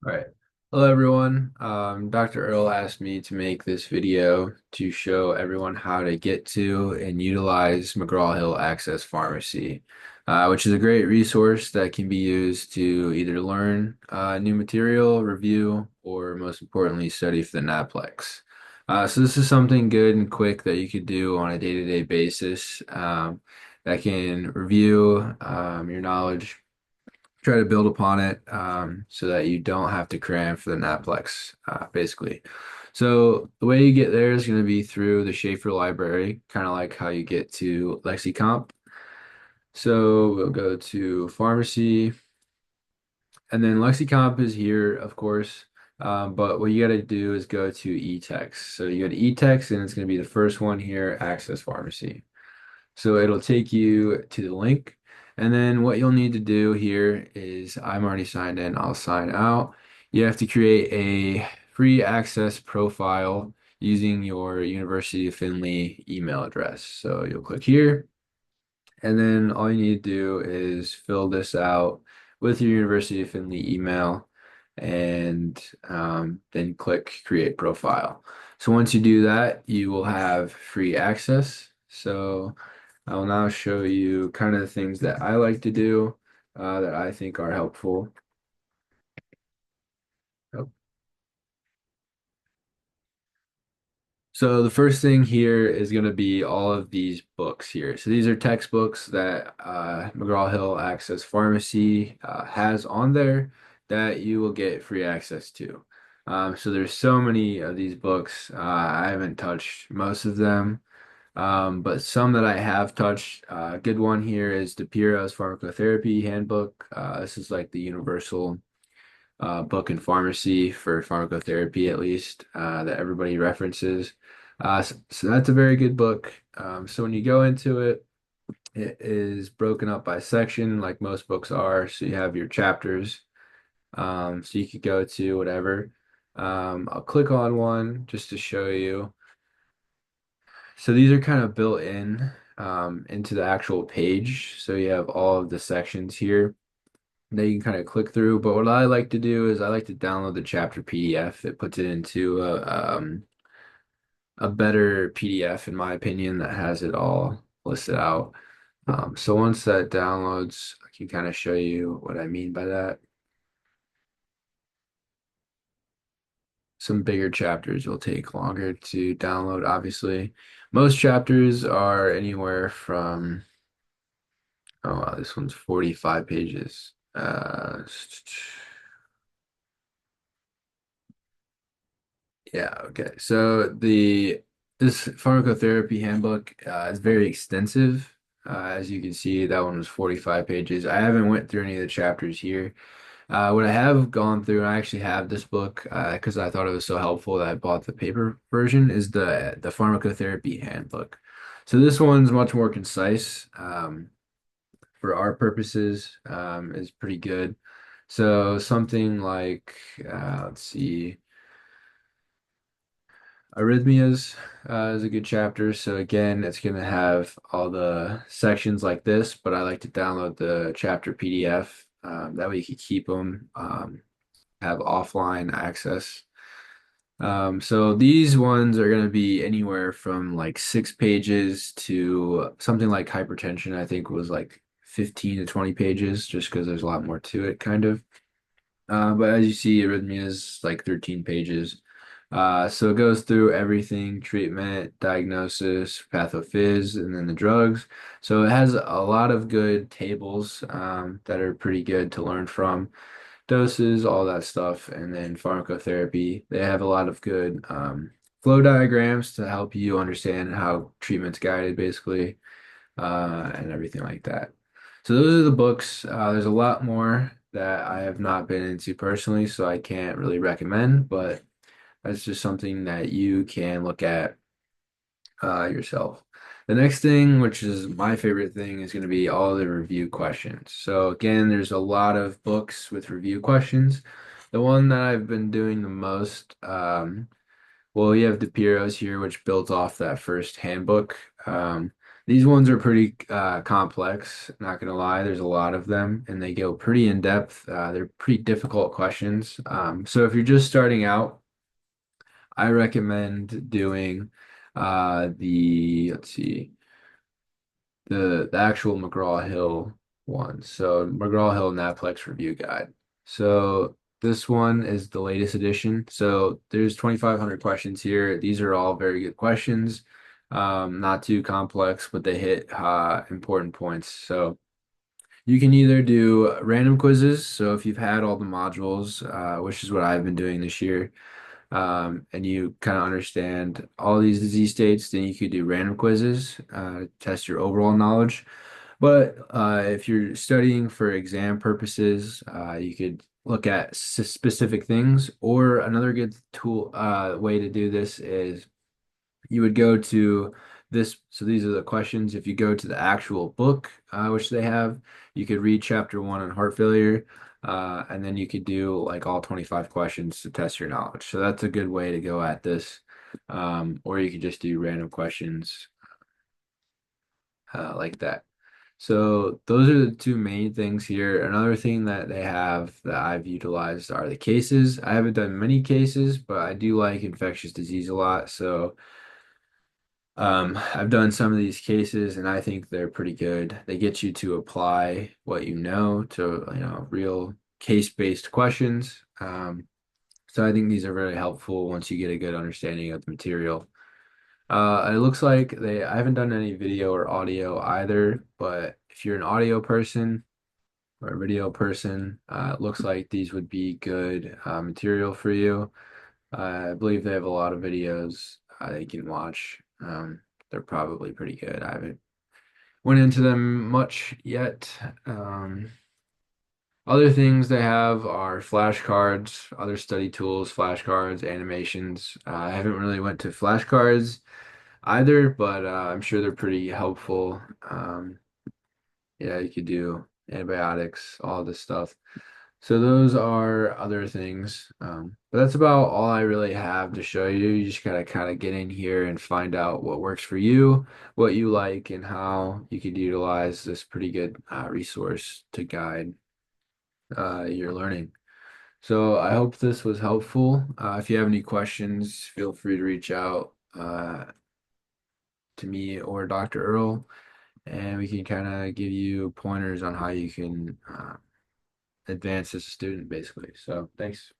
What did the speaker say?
All right. Hello, everyone. Dr. Earl asked me to make this video to show everyone how to get to and utilize McGraw Hill Access Pharmacy, which is a great resource that can be used to either learn new material, review, or most importantly, study for the NAPLEX. So this is something good and quick that you could do on a day-to-day basis that can review your knowledge, try to build upon it so that you don't have to cram for the NAPLEX, basically. So the way you get there is going to be through the Schaefer library, kind of like how you get to LexiComp. So we'll go to pharmacy, and then LexiComp is here, of course. But what you got to do is go to eText. So you go to eText, and it's going to be the first one here, Access Pharmacy. So it'll take you to the link. And then what you'll need to do here is I'm already signed in, I'll sign out. You have to create a free access profile using your University of Findlay email address. So you'll click here, and then all you need to do is fill this out with your University of Findlay email and then click create profile. So once you do that, you will have free access. So I will now show you kind of the things that I like to do that I think are helpful. Oh. So the first thing here is going to be all of these books here. So these are textbooks that McGraw Hill Access Pharmacy has on there that you will get free access to. So there's so many of these books. I haven't touched most of them. But some that I have touched, a good one here is DePiro's Pharmacotherapy Handbook. This is like the universal book in pharmacy for pharmacotherapy, at least, that everybody references. So that's a very good book. So when you go into it, it is broken up by section, like most books are. So you have your chapters. So you could go to whatever. I'll click on one just to show you. So these are kind of built in into the actual page. So you have all of the sections here that you can kind of click through. But what I like to do is I like to download the chapter PDF. It puts it into a better PDF, in my opinion, that has it all listed out. So once that downloads, I can kind of show you what I mean by that. Some bigger chapters will take longer to download, obviously. Most chapters are anywhere from Oh wow, this one's 45 pages. Yeah, okay. So the this pharmacotherapy handbook is very extensive. As you can see, that one was 45 pages. I haven't went through any of the chapters here. What I have gone through, and I actually have this book because I thought it was so helpful that I bought the paper version, is the pharmacotherapy handbook. So this one's much more concise. For our purposes is pretty good. So something like, let's see, arrhythmias is a good chapter. So again, it's going to have all the sections like this, but I like to download the chapter PDF. That way you can keep them, have offline access. So these ones are going to be anywhere from like 6 pages to something like hypertension, I think was like 15 to 20 pages, just because there's a lot more to it, kind of. But as you see, arrhythmia is like 13 pages. So it goes through everything, treatment, diagnosis, pathophys, and then the drugs. So it has a lot of good tables that are pretty good to learn from, doses, all that stuff, and then pharmacotherapy. They have a lot of good flow diagrams to help you understand how treatment's guided, basically, and everything like that. So those are the books. There's a lot more that I have not been into personally, so I can't really recommend, but that's just something that you can look at yourself. The next thing, which is my favorite thing, is going to be all the review questions. So again, there's a lot of books with review questions. The one that I've been doing the most, well, you have DePiro's here, which builds off that first handbook. These ones are pretty complex, not gonna lie. There's a lot of them, and they go pretty in depth. They're pretty difficult questions. So if you're just starting out, I recommend doing let's see, the actual McGraw Hill one. So McGraw Hill NAPLEX Review Guide. So this one is the latest edition. So there's 2,500 questions here. These are all very good questions. Not too complex, but they hit important points. So you can either do random quizzes. So if you've had all the modules, which is what I've been doing this year, and you kind of understand all these disease states, then you could do random quizzes, test your overall knowledge. But if you're studying for exam purposes, you could look at specific things. Or another good tool way to do this is you would go to this. So these are the questions. If you go to the actual book, which they have, you could read chapter one on heart failure, and then you could do like all 25 questions to test your knowledge. So that's a good way to go at this. Or you could just do random questions like that. So those are the two main things here. Another thing that they have that I've utilized are the cases. I haven't done many cases, but I do like infectious disease a lot. So I've done some of these cases and I think they're pretty good. They get you to apply what you know to, real case-based questions. So I think these are very helpful once you get a good understanding of the material. It looks like I haven't done any video or audio either, but if you're an audio person or a video person, it looks like these would be good material for you. I believe they have a lot of videos that you can watch. They're probably pretty good. I haven't went into them much yet. Other things they have are flashcards, other study tools, flashcards, animations. I haven't really went to flashcards either, but I'm sure they're pretty helpful. Yeah, you could do antibiotics, all this stuff. So those are other things. But that's about all I really have to show you. You just gotta kind of get in here and find out what works for you, what you like, and how you could utilize this pretty good resource to guide your learning. So I hope this was helpful. If you have any questions, feel free to reach out to me or Dr. Earl, and we can kind of give you pointers on how you can advance as a student, basically. So thanks.